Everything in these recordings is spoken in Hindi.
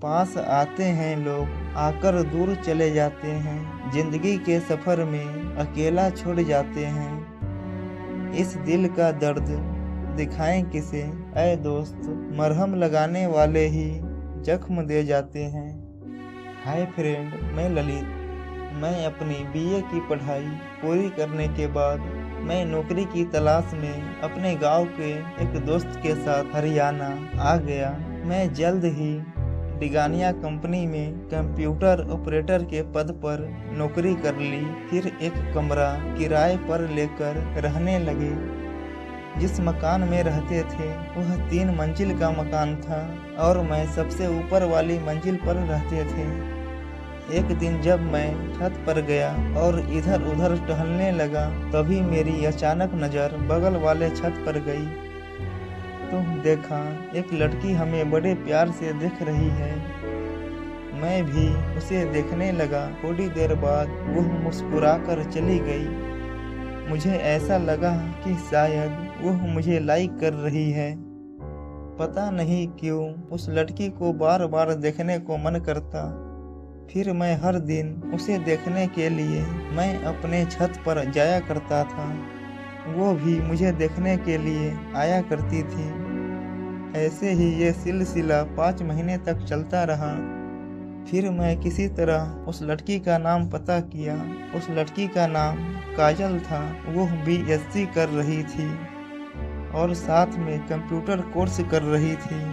पास आते हैं लोग, आकर दूर चले जाते हैं। जिंदगी के सफर में अकेला छोड़ जाते हैं। इस दिल का दर्द दिखाएं किसे, ऐ दोस्त, मरहम लगाने वाले ही जख्म दे जाते हैं। हाय फ्रेंड, मैं ललित। मैं अपनी बीए की पढ़ाई पूरी करने के बाद मैं नौकरी की तलाश में अपने गांव के एक दोस्त के साथ हरियाणा आ गया। मैं जल्द ही डिगानिया कंपनी में कंप्यूटर ऑपरेटर के पद पर नौकरी कर ली। फिर एक कमरा किराए पर लेकर रहने लगे। जिस मकान में रहते थे वह 3 मंजिल का मकान था और मैं सबसे ऊपर वाली मंजिल पर रहते थे। एक दिन जब मैं छत पर गया और इधर उधर टहलने लगा, तभी मेरी अचानक नज़र बगल वाले छत पर गई। तो देखा एक लड़की हमें बड़े प्यार से देख रही है। मैं भी उसे देखने लगा। थोड़ी देर बाद वह मुस्कुराकर चली गई। मुझे ऐसा लगा कि शायद वह मुझे लाइक कर रही है। पता नहीं क्यों उस लड़की को बार बार देखने को मन करता। फिर मैं हर दिन उसे देखने के लिए मैं अपने छत पर जाया करता था। वो भी मुझे देखने के लिए आया करती थी। ऐसे ही ये सिलसिला 5 महीने तक चलता रहा। फिर मैं किसी तरह उस लड़की का नाम पता किया। उस लड़की का नाम काजल था। वो बीएससी कर रही थी और साथ में कंप्यूटर कोर्स कर रही थी।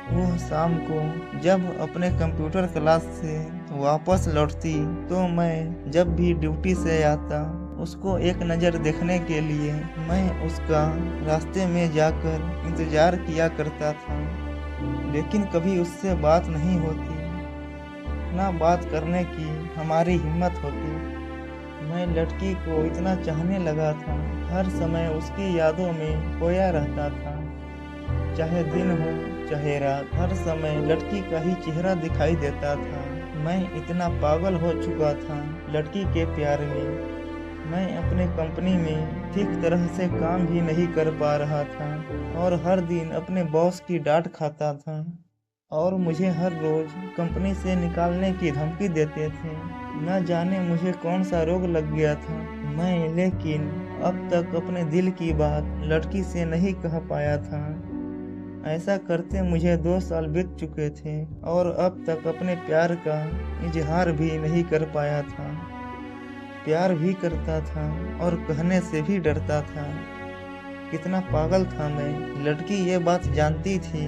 वह शाम को जब अपने कंप्यूटर क्लास से वापस लौटती तो मैं जब भी ड्यूटी से आता उसको एक नज़र देखने के लिए मैं उसका रास्ते में जाकर इंतज़ार किया करता था। लेकिन कभी उससे बात नहीं होती, ना बात करने की हमारी हिम्मत होती। मैं लड़की को इतना चाहने लगा था, हर समय उसकी यादों में खोया रहता था। चाहे दिन हो चाहे रात, हर समय लड़की का ही चेहरा दिखाई देता था। मैं इतना पागल हो चुका था लड़की के प्यार में। मैं अपने कंपनी में ठीक तरह से काम भी नहीं कर पा रहा था और हर दिन अपने बॉस की डांट खाता था और मुझे हर रोज कंपनी से निकालने की धमकी देते थे। न जाने मुझे कौन सा रोग लग गया था मैं, लेकिन अब तक अपने दिल की बात लड़की से नहीं कह पाया था। ऐसा करते मुझे 2 साल बीत चुके थे और अब तक अपने प्यार का इजहार भी नहीं कर पाया था। प्यार भी करता था और कहने से भी डरता था। कितना पागल था मैं। लड़की ये बात जानती थी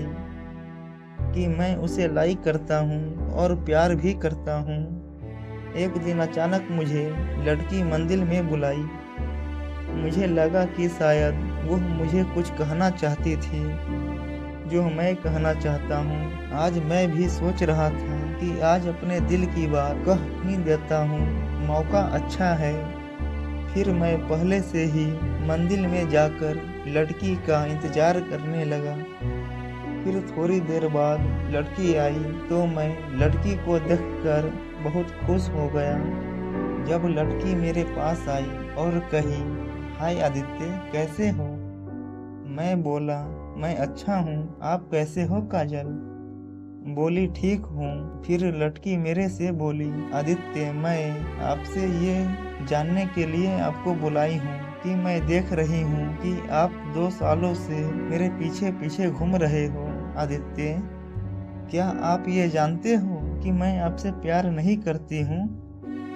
कि मैं उसे लाइक करता हूँ और प्यार भी करता हूँ। एक दिन अचानक मुझे लड़की मंदिर में बुलाई। मुझे लगा कि शायद वह मुझे कुछ कहना चाहती थी जो मैं कहना चाहता हूँ। आज मैं भी सोच रहा था कि आज अपने दिल की बात कह ही देता हूँ, मौका अच्छा है। फिर मैं पहले से ही मंदिर में जाकर लड़की का इंतजार करने लगा। फिर थोड़ी देर बाद लड़की आई तो मैं लड़की को देखकर बहुत खुश हो गया। जब लड़की मेरे पास आई और कही, हाय आदित्य, कैसे हो? मैं बोला, मैं अच्छा हूँ, आप कैसे हो काजल? बोली, ठीक हूँ। फिर लड़की मेरे से बोली, आदित्य, मैं आपसे ये जानने के लिए आपको बुलाई हूँ कि मैं देख रही हूँ कि आप 2 सालों से मेरे पीछे पीछे घूम रहे हो। आदित्य, क्या आप ये जानते हो कि मैं आपसे प्यार नहीं करती हूँ?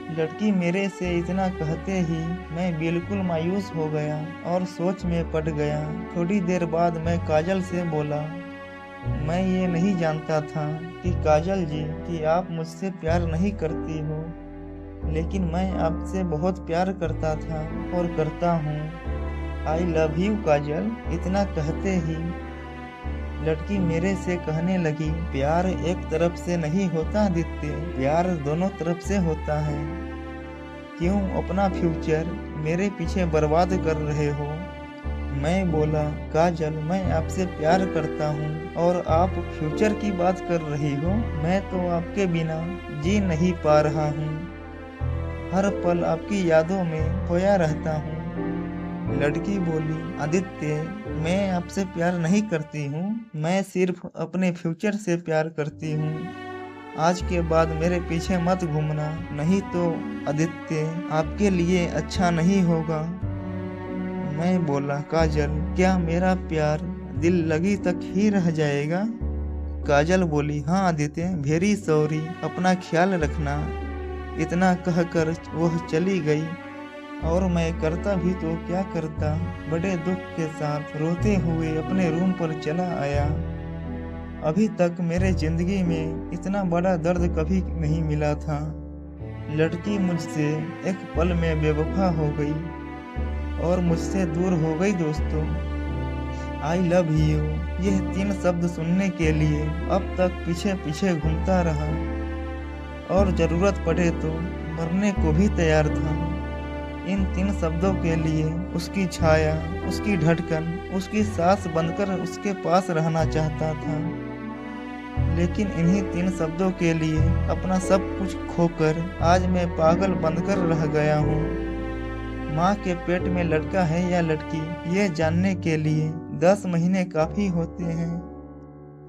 लड़की मेरे से इतना कहते ही मैं बिल्कुल मायूस हो गया और सोच में पड़ गया। थोड़ी देर बाद मैं काजल से बोला, मैं ये नहीं जानता था कि काजल जी कि आप मुझसे प्यार नहीं करती हो, लेकिन मैं आपसे बहुत प्यार करता था और करता हूँ। आई लव यू काजल। इतना कहते ही लड़की मेरे से कहने लगी, प्यार एक तरफ से नहीं होता आदित्य, प्यार दोनों तरफ से होता है। क्यों अपना फ्यूचर मेरे पीछे बर्बाद कर रहे हो? मैं बोला, काजल, मैं आपसे प्यार करता हूँ और आप फ्यूचर की बात कर रही हो। मैं तो आपके बिना जी नहीं पा रहा हूँ, हर पल आपकी यादों में खोया रहता हूँ। लड़की बोली, आदित्य, मैं आपसे प्यार नहीं करती हूँ, मैं सिर्फ अपने फ्यूचर से प्यार करती हूँ। आज के बाद मेरे पीछे मत घूमना, नहीं तो आदित्य आपके लिए अच्छा नहीं होगा। मैं बोला, काजल क्या मेरा प्यार दिल लगी तक ही रह जाएगा? काजल बोली, हाँ आदित्य, वेरी सॉरी, अपना ख्याल रखना। इतना कहकर वह चली गई और मैं करता भी तो क्या करता। बड़े दुख के साथ रोते हुए अपने रूम पर चला आया। अभी तक मेरे जिंदगी में इतना बड़ा दर्द कभी नहीं मिला था। लड़की मुझसे एक पल में बेवफा हो गई और मुझसे दूर हो गई। दोस्तों, आई लव यू, यह 3 शब्द सुनने के लिए अब तक पीछे पीछे घूमता रहा और जरूरत पड़े तो मरने को भी तैयार था। इन 3 शब्दों के लिए उसकी छाया, उसकी धड़कन, उसकी सांस बनकर उसके पास रहना चाहता था। लेकिन इन्हीं 3 शब्दों के लिए अपना सब कुछ खोकर आज मैं पागल बनकर रह गया हूँ। माँ के पेट में लड़का है या लड़की, ये जानने के लिए 10 महीने काफी होते हैं,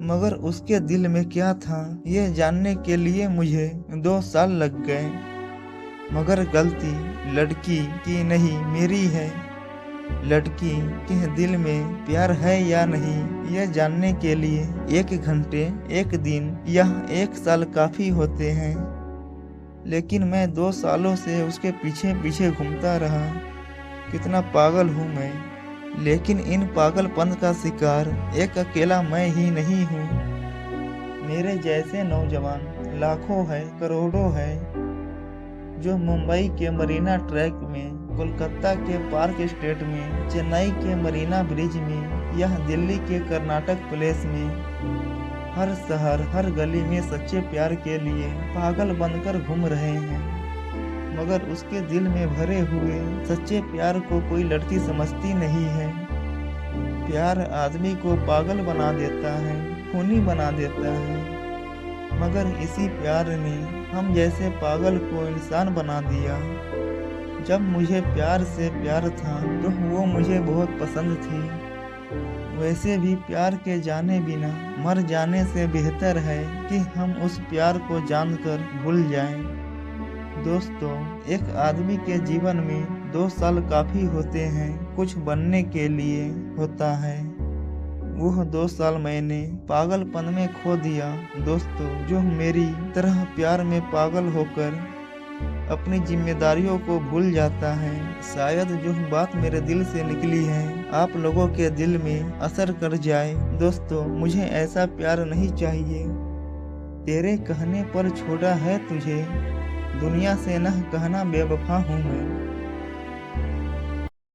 मगर उसके दिल में क्या था ये जानने के लिए मुझे 2 साल लग गए। मगर गलती लड़की की नहीं मेरी है। लड़की के दिल में प्यार है या नहीं यह जानने के लिए 1 घंटे, 1 दिन या 1 साल काफी होते हैं। लेकिन मैं 2 सालों से उसके पीछे पीछे घूमता रहा। कितना पागल हूँ मैं। लेकिन इन पागलपन का शिकार एक अकेला मैं ही नहीं हूँ। मेरे जैसे नौजवान लाखों है, करोड़ों है, जो मुंबई के मरीना ट्रैक में, कोलकाता के पार्क स्ट्रीट में, चेन्नई के मरीना ब्रिज में या दिल्ली के कर्नाटक प्लेस में, हर शहर हर गली में सच्चे प्यार के लिए पागल बनकर घूम रहे हैं। मगर उसके दिल में भरे हुए सच्चे प्यार को कोई लड़की समझती नहीं है। प्यार आदमी को पागल बना देता है, खूनी बना देता है, मगर इसी प्यार ने हम जैसे पागल को इंसान बना दिया। जब मुझे प्यार से प्यार था तो वो मुझे बहुत पसंद थी। वैसे भी प्यार के जाने बिना मर जाने से बेहतर है कि हम उस प्यार को जानकर भूल जाएं। दोस्तों, एक आदमी के जीवन में 2 साल काफी होते हैं कुछ बनने के लिए होता है। वह 2 साल मैंने पागलपन में खो दिया। दोस्तों, जो मेरी तरह प्यार में पागल होकर अपनी जिम्मेदारियों को भूल जाता है, शायद जो बात मेरे दिल से निकली है आप लोगों के दिल में असर कर जाए। दोस्तों, मुझे ऐसा प्यार नहीं चाहिए। तेरे कहने पर छोड़ा है तुझे, दुनिया से न कहना बेवफा हूँ मैं।